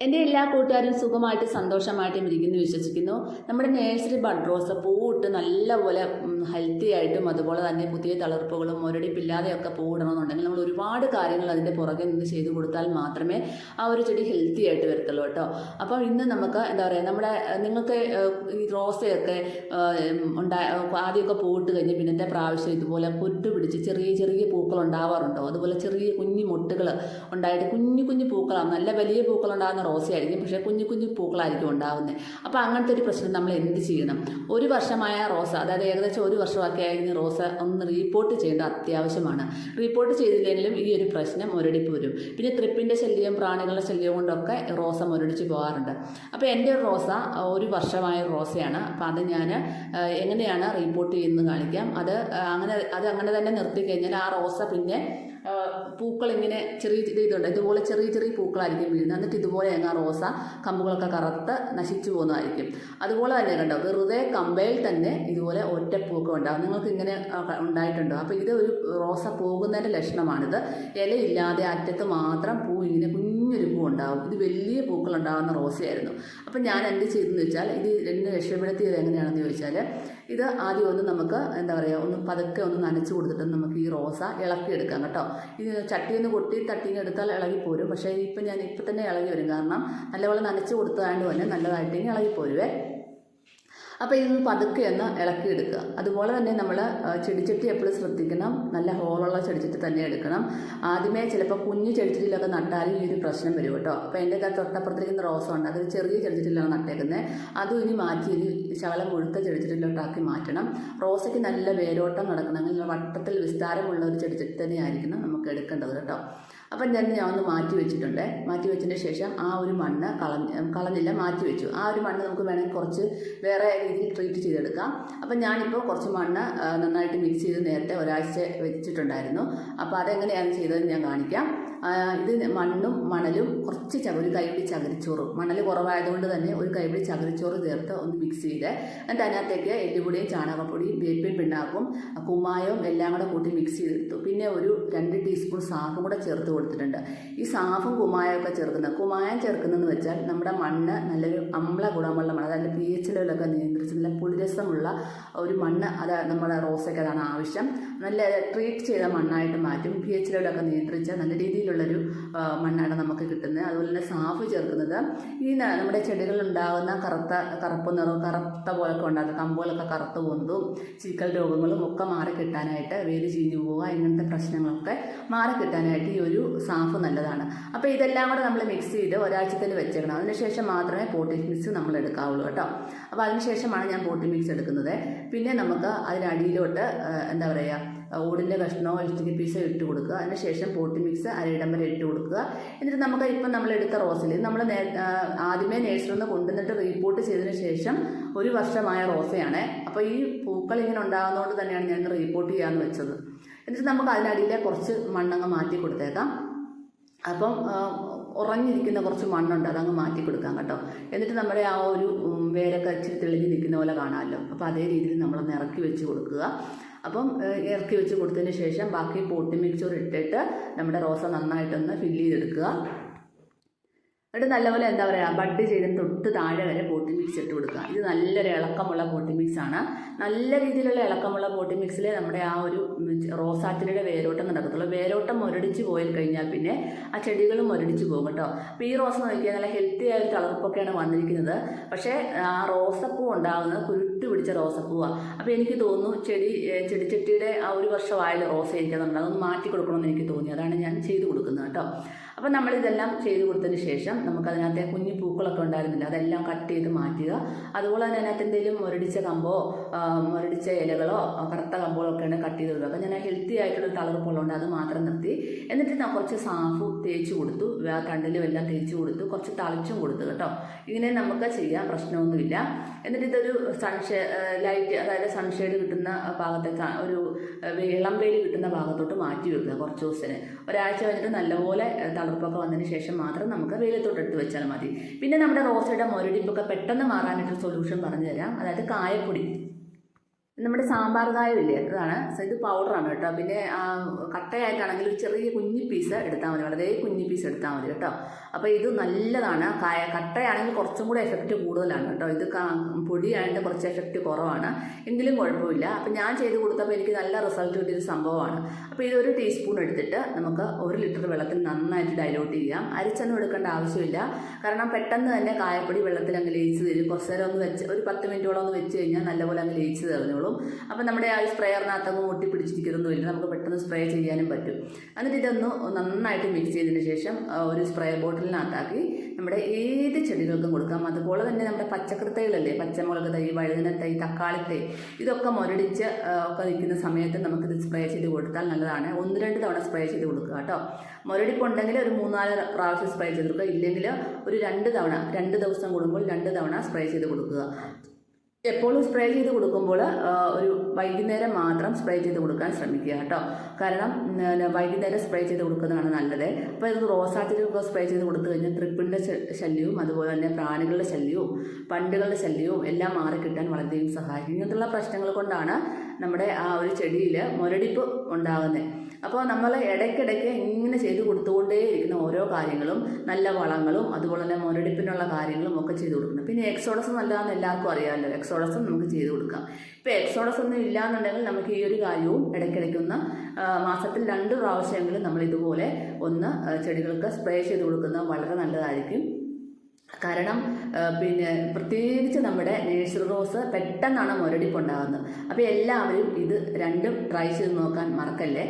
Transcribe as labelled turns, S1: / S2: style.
S1: എൻ്റെ എല്ലാ കൂട്ടുകാരും സുഖമായിട്ട് സന്തോഷമായിട്ടും ഇരിക്കുന്നു വിശ്വസിക്കുന്നു. നമ്മുടെ നേഴ്സറി ബഡ് റോസ് പൂവിട്ട് നല്ലപോലെ ഹെൽത്തി ആയിട്ടും അതുപോലെ തന്നെ പുതിയ തളിർപ്പുകളും മുരടിപ്പില്ലാതെയൊക്കെ പൂവിടണമെന്നുണ്ടെങ്കിൽ നമ്മൾ ഒരുപാട് കാര്യങ്ങൾ അതിൻ്റെ പുറകെ നിന്ന് ചെയ്തു കൊടുത്താൽ മാത്രമേ ആ ഒരു ചെടി ഹെൽത്തി ആയിട്ട് വരത്തുള്ളൂ കേട്ടോ. അപ്പോൾ ഇന്ന് നമുക്ക് എന്താ പറയുക, നമ്മുടെ നിങ്ങൾക്ക് ഈ റോസയൊക്കെ ആദ്യമൊക്കെ പൂവിട്ട് കഴിഞ്ഞ് പിന്നത്തെ പ്രാവശ്യം ഇതുപോലെ കുരുട്ട് പിടിച്ച് ചെറിയ ചെറിയ പൂക്കൾ ഉണ്ടാവാറുണ്ടോ? അതുപോലെ ചെറിയ കുഞ്ഞു മൊട്ടുകൾ ഉണ്ടായിട്ട് കുഞ്ഞു കുഞ്ഞു പൂക്കളാണ്. നല്ല വലിയ പൂക്കൾ ഉണ്ടാകുന്ന റോസയായിരിക്കും, പക്ഷേ കുഞ്ഞു കുഞ്ഞു പൂക്കളായിരിക്കും ഉണ്ടാകുന്നത്. അപ്പോൾ അങ്ങനത്തെ ഒരു പ്രശ്നം നമ്മൾ എന്ത് ചെയ്യണം? ഒരു വർഷമായ റോസ, അതായത് ഏകദേശം ഒരു വർഷമൊക്കെ ആയിരുന്ന റോസ ഒന്ന് റീപോർട്ട് ചെയ്യേണ്ടത് അത്യാവശ്യമാണ്. റീപോർട്ട് ചെയ്തില്ലെങ്കിലും ഈ ഒരു പ്രശ്നം മുരടിപ്പ് വരും. പിന്നെ തൃപ്പിൻ്റെ ശല്യം, പ്രാണികളുടെ ശല്യം കൊണ്ടൊക്കെ റോസ മുരടിച്ച് പോകാറുണ്ട്. അപ്പോൾ എൻ്റെ ഒരു റോസ ഒരു വർഷമായ റോസയാണ്. അപ്പോൾ അത് ഞാൻ എങ്ങനെയാണ് റീപോർട്ട് ചെയ്യുന്നത് കാണിക്കാം. അത് അങ്ങനെ തന്നെ നിർത്തി കഴിഞ്ഞാൽ ആ റോസ പിന്നെ പൂക്കൾ ഇങ്ങനെ ചെറിയ ഇതുണ്ട്, ഇതുപോലെ ചെറിയ ചെറിയ പൂക്കളായിരിക്കും വീഴുന്നത്. എന്നിട്ട് ഇതുപോലെ ആ റോസ കമ്പുകളൊക്കെ കറുത്ത് നശിച്ചു പോകുന്നതായിരിക്കും. അതുപോലെ തന്നെ കണ്ടോ, വെറുതെ കമ്പയിൽ തന്നെ ഇതുപോലെ ഒറ്റപ്പൂക്കം ഉണ്ടാകും. നിങ്ങൾക്ക് ഇങ്ങനെ ഉണ്ടായിട്ടുണ്ടോ? അപ്പോൾ ഇത് ഒരു റോസ പോകുന്നതിൻ്റെ ലക്ഷണമാണിത്. ഇലയില്ലാതെ അറ്റത്ത് മാത്രം പൂ ഇങ്ങനെ കുഞ്ഞൊരു പൂ ഉണ്ടാകും. ഇത് വലിയ പൂക്കൾ ഉണ്ടാകുന്ന റോസയായിരുന്നു. അപ്പം ഞാൻ എന്ത് ചെയ്തെന്ന് വെച്ചാൽ, ഇത് എന്നെ രക്ഷപ്പെടുത്തിയത് എങ്ങനെയാണെന്ന് ചോദിച്ചാൽ, ഇത് ആദ്യം ഒന്ന് നമുക്ക് എന്താ പറയുക, ഒന്ന് പതുക്കെ ഒന്ന് നനച്ച് കൊടുത്തിട്ട് നമുക്ക് ഈ റോസ ഇളക്കിയെടുക്കാം കേട്ടോ. ഇത് ചട്ടിയിൽ നിന്ന് കൊട്ടി തട്ടിങ്ങ് എടുത്താൽ ഇളകിപ്പോരും. പക്ഷേ ഇപ്പം തന്നെ ഇളകി വരും, കാരണം നല്ലപോലെ നനച്ച് കൊടുത്തതായത് തന്നെ നല്ലതായിട്ട് ഇളകിപ്പോരുവേ. അപ്പോൾ ഇതൊന്ന് പതുക്കെ ഒന്ന് ഇളക്കിയെടുക്കുക. അതുപോലെ തന്നെ നമ്മൾ ചെടിച്ചട്ടി എപ്പോഴും ശ്രദ്ധിക്കണം, നല്ല ഹോളുള്ള ചെടിച്ചട്ടി തന്നെ എടുക്കണം. ആദ്യമേ ചിലപ്പോൾ കുഞ്ഞു ചെടിച്ചട്ടിയിലൊക്കെ നട്ടാലും ഈ ഒരു പ്രശ്നം വരും കേട്ടോ. അപ്പോൾ എൻ്റെ തൊട്ടപ്പുറത്തിരിക്കുന്ന റോസ ഉണ്ട്, അതൊരു ചെറിയ ചെടിച്ചട്ടിയിലാണ് നട്ടേക്കുന്നത്. അതും ഇനി മാറ്റി ഒരു ശകലം മുഴുത്ത ചെടിച്ചട്ടിയിലോട്ടാക്കി മാറ്റണം. റോസയ്ക്ക് നല്ല വേരോട്ടം നടക്കണമെങ്കിൽ വട്ടത്തിൽ വിസ്താരമുള്ള ഒരു ചെടിച്ചട്ടി തന്നെ ആയിരിക്കണം നമുക്ക് എടുക്കേണ്ടത് കേട്ടോ. അപ്പം ഞാൻ ഒന്ന് മാറ്റി വെച്ചിട്ടുണ്ട്. മാറ്റി വെച്ചതിന് ശേഷം ആ ഒരു മണ്ണ് കളഞ്ഞില്ല, മാറ്റി വെച്ചു. ആ ഒരു മണ്ണ് നമുക്ക് വേണമെങ്കിൽ കുറച്ച് വേറെ രീതിയിൽ ട്രീറ്റ് ചെയ്തെടുക്കാം. അപ്പം ഞാനിപ്പോൾ കുറച്ച് മണ്ണ് നന്നായിട്ട് മിക്സ് ചെയ്ത് നേരത്തെ ഒരാഴ്ച വെച്ചിട്ടുണ്ടായിരുന്നു. അപ്പോൾ അതെങ്ങനെയാണ് ചെയ്തതെന്ന് ഞാൻ കാണിക്കാം. ഇത് മണ്ണും മണലും കുറച്ച് ഒരു കൈപിടി ചകിരിച്ചോറും, മണൽ കുറവായതുകൊണ്ട് തന്നെ ഒരു കൈപിടി ചകിരിച്ചോറ് ചേർത്ത് ഒന്ന് മിക്സ് ചെയ്ത് എന്നിട്ട് അതിനകത്തേക്ക് എല്ലുപൊടിയും ചാണകപ്പൊടിയും വേപ്പിൻ പിണ്ണാക്കും കുമ്മായവും എല്ലാം കൂടെ കൂട്ടി മിക്സ് ചെയ്തെടുത്തു. പിന്നെ ഒരു 2 ടീസ്പൂൺ സാഫും കൂടെ ചേർത്ത് കൊടുത്തിട്ടുണ്ട്. ഈ സാഫും കുമ്മായമൊക്കെ കുമ്മായം ചേർക്കുന്നതെന്ന് വെച്ചാൽ നമ്മുടെ മണ്ണ് നല്ലൊരു അമ്ല ഗുണമുള്ള മണ്ണ്, അതായത് pH ലെവലൊക്കെ നിയന്ത്രിച്ച് നല്ല പുളിരസമുള്ള ഒരു മണ്ണ്, അത് നമ്മുടെ റോസയ്ക്ക് അതാണ് ആവശ്യം. നല്ല ട്രീറ്റ് ചെയ്ത മണ്ണായിട്ട് മാറ്റും. pH ലെവലൊക്കെ നിയന്ത്രിച്ച നല്ല രീതിയിലുള്ളൊരു മണ്ണാണ് നമുക്ക് കിട്ടുന്നത്. അതുപോലെ തന്നെ സാഫ് ചേർക്കുന്നത് ഈ നമ്മുടെ ചെടികളിലുണ്ടാകുന്ന കറുപ്പ് നിറവും കറുത്ത പോലൊക്കെ ഉണ്ടാകുന്ന കമ്പുകളൊക്കെ കറുത്ത് പോകുന്നതും ചീക്കൽ രോഗങ്ങളും ഒക്കെ മാറിക്കിട്ടാനായിട്ട്, വേര് ചീഞ്ഞു പോവുക, ഇങ്ങനത്തെ പ്രശ്നങ്ങളൊക്കെ മാറിക്കിട്ടാനായിട്ട് ഈ ഒരു സാഫ് നല്ലതാണ്. അപ്പോൾ ഇതെല്ലാം കൂടെ നമ്മൾ മിക്സ് ചെയ്ത് ഒരാഴ്ചത്തിൽ വെച്ചേക്കണം. അതിനുശേഷം മാത്രമേ പോട്ടിംഗ് മിക്സ് നമ്മൾ എടുക്കാവുള്ളൂ കേട്ടോ. അപ്പോൾ അതിനുശേഷമാണ് ഞാൻ പോട്ടിംഗ് മിക്സ് എടുക്കുന്നത്. പിന്നെ നമുക്ക് അതിനടിയിലോട്ട് എന്താ പറയുക, ഓടിൻ്റെ കഷ്ണമോ ഇഷ്ടിക പീസോ ഇട്ട് കൊടുക്കുക. അതിനുശേഷം പോട്ടി മിക്സ് അരയിടം വരെ ഇട്ട് കൊടുക്കുക. എന്നിട്ട് നമുക്ക് ഇപ്പം നമ്മൾ എടുത്ത റോസിൽ നമ്മൾ ആദ്യമേ നേഴ്സറിയിൽ നിന്ന് കൊണ്ടുവന്നിട്ട് റീപോർട്ട് ചെയ്തതിന് ശേഷം ഒരു വർഷമായ റോസയാണ്. അപ്പോൾ ഈ പൂക്കൾ ഇങ്ങനെ ഉണ്ടാകുന്നതുകൊണ്ട് തന്നെയാണ് ഞാൻ റീപോർട്ട് ചെയ്യാമെന്ന് വെച്ചത്. എന്നിട്ട് നമുക്ക് അതിനടിയിലെ കുറച്ച് മണ്ണങ്ങ് മാറ്റി കൊടുത്തേക്കാം. അപ്പം ഉറഞ്ഞിരിക്കുന്ന കുറച്ച് മണ്ണുണ്ട്, അതങ്ങ് മാറ്റി കൊടുക്കാം കേട്ടോ. എന്നിട്ട് നമ്മുടെ ആ ഒരു വേരൊക്കെ ഇച്ചിരി തെളിഞ്ഞ് നിൽക്കുന്ന പോലെ കാണാമല്ലോ. അപ്പോൾ അതേ രീതിയിൽ നമ്മളൊന്ന് ഇറക്കി വെച്ച് കൊടുക്കുക. അപ്പം ഇറക്കി വെച്ച് കൊടുത്തതിന് ശേഷം ബാക്കി പോട്ടി മിക്സർ ഇട്ടിട്ട് നമ്മുടെ റോസ നന്നായിട്ടൊന്ന് ഫില്ല് ചെയ്തെടുക്കുക. എന്നിട്ട് നല്ലപോലെ എന്താ പറയുക, ബഡ് ചെയ്തതിന് തൊട്ട് താഴെ വരെ പോട്ടി മിക്സ് ഇട്ട് കൊടുക്കുക. ഇത് നല്ലൊരു ഇളക്കമുള്ള പോട്ടി മിക്സാണ്. നല്ല രീതിയിലുള്ള ഇളക്കമുള്ള പോട്ടി മിക്സിൽ നമ്മുടെ ആ ഒരു റോസാറ്റിയുടെ വേരോട്ടം നടക്കത്തുള്ളൂ. വേരോട്ടം മുരടിച്ച് പോയി കഴിഞ്ഞാൽ പിന്നെ ആ ചെടികളും മുരടിച്ച് പോകും കേട്ടോ. അപ്പോൾ ഈ റോസ നോക്കിയാൽ നല്ല ഹെൽത്തി ആയ ഒരു കളർപ്പൊക്കെയാണ് വന്നിരിക്കുന്നത്. പക്ഷേ ആ റോസപ്പൂ ഉണ്ടാകുന്നത് കുരുട്ട് പിടിച്ച റോസപ്പൂവാണ്. അപ്പോൾ എനിക്ക് തോന്നുന്നു ചെടിച്ചട്ടിയുടെ ആ ഒരു വർഷമായാലും റോസ ഇരിക്കുന്നുണ്ട്, അതൊന്ന് മാറ്റി കൊടുക്കണമെന്ന് എനിക്ക് തോന്നി. അതാണ് ഞാൻ ചെയ്ത് കൊടുക്കുന്നത് കേട്ടോ. അപ്പോൾ നമ്മളിതെല്ലാം ചെയ്ത് കൊടുത്തതിന് ശേഷം നമുക്കതിനകത്തെ കുഞ്ഞു പൂക്കളൊക്കെ ഉണ്ടായിരുന്നില്ല, അതെല്ലാം കട്ട് ചെയ്ത് മാറ്റുക. അതുപോലെ തന്നെ അതിനകത്ത് എന്തെങ്കിലും മുരടിച്ച കമ്പോ മുരടിച്ച ഇലകളോ കറുത്ത കമ്പുകളോ ഒക്കെയാണ് കട്ട് ചെയ്ത് കൊടുക്കുക. അപ്പോൾ ഞാൻ ഹെൽത്തി ആയിട്ടുള്ള തളർപ്പുള്ളതുകൊണ്ട് അത് മാത്രം നിർത്തി. എന്നിട്ട് ഞാൻ കുറച്ച് സാഫു തേച്ച് കൊടുത്തു, തണ്ടിലും എല്ലാം തേച്ച് കൊടുത്തു, കുറച്ച് തളിച്ചും കൊടുത്തു കേട്ടോ. ഇങ്ങനെ നമുക്ക് ചെയ്യാം, പ്രശ്നമൊന്നുമില്ല. എന്നിട്ട് ഇതൊരു ലൈറ്റ്, അതായത് സൺഷെയ്ഡ് കിട്ടുന്ന ഭാഗത്തെ ഒരു ഇളം വെയിൽ കിട്ടുന്ന ഭാഗത്തോട്ട് മാറ്റി വെക്കുക കുറച്ച് ദിവസത്തിന്. ഒരാഴ്ച കഴിഞ്ഞിട്ട് നല്ലപോലെ തളിർപ്പൊക്കെ വന്നതിന് ശേഷം മാത്രം നമുക്ക് വെയിലത്തോട്ട് എടുത്ത് വെച്ചാൽ മതി. പിന്നെ നമ്മുടെ റോസയുടെ മുരടിപ്പൊക്കെ പെട്ടെന്ന് മാറാനായിട്ടൊരു സൊല്യൂഷൻ പറഞ്ഞു തരാം. അതായത് കായപ്പൊടി നമ്മുടെ സാമ്പാർ കായമില്ലേ അതാണ്. ഇത് പൗഡറാണ് കേട്ടോ. പിന്നെ കട്ടയായിട്ടാണെങ്കിൽ ഒരു ചെറിയ കുഞ്ഞി പീസ് എടുത്താൽ മതി, വളരെ കുഞ്ഞി പീസ് എടുത്താൽ മതി കേട്ടോ. അപ്പോൾ ഇത് നല്ലതാണ്. കട്ടയാണെങ്കിൽ കുറച്ചും കൂടെ എഫക്റ്റ് കൂടുതലാണ് കേട്ടോ. ഇത് പൊടിയായിട്ട് കുറച്ച് എഫക്റ്റ് കുറവാണ്, എങ്കിലും കുഴപ്പമില്ല. അപ്പോൾ ഞാൻ ചെയ്ത് കൊടുത്തപ്പോൾ എനിക്ക് നല്ല റിസൾട്ട് കിട്ടിയൊരു സംഭവമാണ്. അപ്പോൾ ഇതൊരു ടീസ്പൂൺ എടുത്തിട്ട് നമുക്ക് 1 ലിറ്റർ വെള്ളത്തിൽ നന്നായിട്ട് ഡൈലൂട്ട് ചെയ്യാം. അരിച്ചൊന്നും എടുക്കേണ്ട ആവശ്യമില്ല, കാരണം പെട്ടെന്ന് തന്നെ കായപ്പൊടി വെള്ളത്തിൽ അങ്ങ് ലയിച്ച് തരും. കുറച്ച് നേരം ഒന്ന് വെച്ച് ഒരു 10 മിനിറ്റോളം ഒന്ന് വെച്ച് കഴിഞ്ഞാൽ നല്ലപോലെ അങ്ങ് ലയിച്ച് തരുന്നോളും. അപ്പം നമ്മുടെ ആ സ്പ്രേയറിനകത്തങ്ങ് ഒട്ടിപ്പിടിച്ചിരിക്കുന്നൊന്നുമില്ല, നമുക്ക് പെട്ടെന്ന് സ്പ്രേ ചെയ്യാനും പറ്റും. എന്നിട്ട് ഇതൊന്ന് നന്നായിട്ട് മിക്സ് ചെയ്തതിന് ശേഷം ഒരു സ്പ്രേ ബോട്ടിലിനകത്താക്കി നമ്മുടെ ഏത് ചെടികൾക്കും കൊടുക്കാം. അതുപോലെ തന്നെ നമ്മുടെ പച്ചക്കറി തൈകളല്ലേ, പച്ചമുളക് തൈ, വഴുതന തൈ, തക്കാളി തൈ, ഇതൊക്കെ മുരടിച്ച് ഒക്കെ നിൽക്കുന്ന സമയത്ത് നമുക്കിത് സ്പ്രേ ചെയ്ത് കൊടുത്താൽ നല്ലതാണ്. 1-2 തവണ സ്പ്രേ ചെയ്ത് കൊടുക്കുക കേട്ടോ. മുരടിപ്പുണ്ടെങ്കിൽ ഒരു 3-4 പ്രാവശ്യം സ്പ്രേ ചെയ്ത് കൊടുക്കുക, ഇല്ലെങ്കിൽ ഒരു 2 തവണ 2 ദിവസം കൂടുമ്പോൾ 2 തവണ സ്പ്രേ ചെയ്ത് കൊടുക്കുക. എപ്പോഴും സ്പ്രേ ചെയ്ത് കൊടുക്കുമ്പോൾ ഒരു വൈകുന്നേരം മാത്രം സ്പ്രേ ചെയ്ത് കൊടുക്കാൻ ശ്രമിക്കുക കേട്ടോ. കാരണം വൈകുന്നേരം സ്പ്രേ ചെയ്ത് കൊടുക്കുന്നതാണ് നല്ലത്. അപ്പോൾ ഇത് റോസാച്ചെടിയൊക്കെ സ്പ്രേ ചെയ്ത് കൊടുത്തു കഴിഞ്ഞാൽ ട്രിപ്പിളിൻ്റെ ശല്യവും അതുപോലെ തന്നെ പ്രാണികളുടെ ശല്യവും പണ്ടുകളുടെ ശല്യവും എല്ലാം മാറിക്കിട്ടാൻ വളരെയധികം സഹായിക്കും. ഇങ്ങനത്തുള്ള പ്രശ്നങ്ങൾ കൊണ്ടാണ് നമ്മുടെ ആ ഒരു ചെടിയിൽ മുരടിപ്പ് ഉണ്ടാകുന്നത്. അപ്പോൾ നമ്മൾ ഇടയ്ക്കിടയ്ക്ക് ഇങ്ങനെ ചെയ്ത് കൊടുത്തുകൊണ്ടേയിരിക്കുന്ന ഓരോ കാര്യങ്ങളും, നല്ല വളങ്ങളും അതുപോലെ തന്നെ മുരടിപ്പിനുള്ള കാര്യങ്ങളും ഒക്കെ ചെയ്ത് കൊടുക്കണം. പിന്നെ എക്സോഡസ് നല്ലതാണെന്ന് എല്ലാവർക്കും അറിയാമല്ലോ, എക്സോഡസും നമുക്ക് ചെയ്ത് കൊടുക്കാം. ഇപ്പോൾ എക്സോഡസ് ഒന്നും ഇല്ലയെന്നുണ്ടെങ്കിൽ നമുക്ക് ഈ ഒരു കാര്യവും ഇടയ്ക്കിടയ്ക്കൊന്ന് മാസത്തിൽ 2 പ്രാവശ്യമെങ്കിലും നമ്മൾ ഇതുപോലെ ഒന്ന് ചെടികൾക്ക് സ്പ്രേ ചെയ്ത് കൊടുക്കുന്നത് വളരെ നല്ലതായിരിക്കും. കാരണം പിന്നെ പ്രത്യേകിച്ച് നമ്മുടെ നേഴ്സറി റോസ് പെട്ടെന്നാണ് മുരടിപ്പുണ്ടാകുന്നത്. അപ്പോൾ എല്ലാവരും ഇത് രണ്ടും ട്രൈ ചെയ്ത് നോക്കാൻ മറക്കല്ലേ.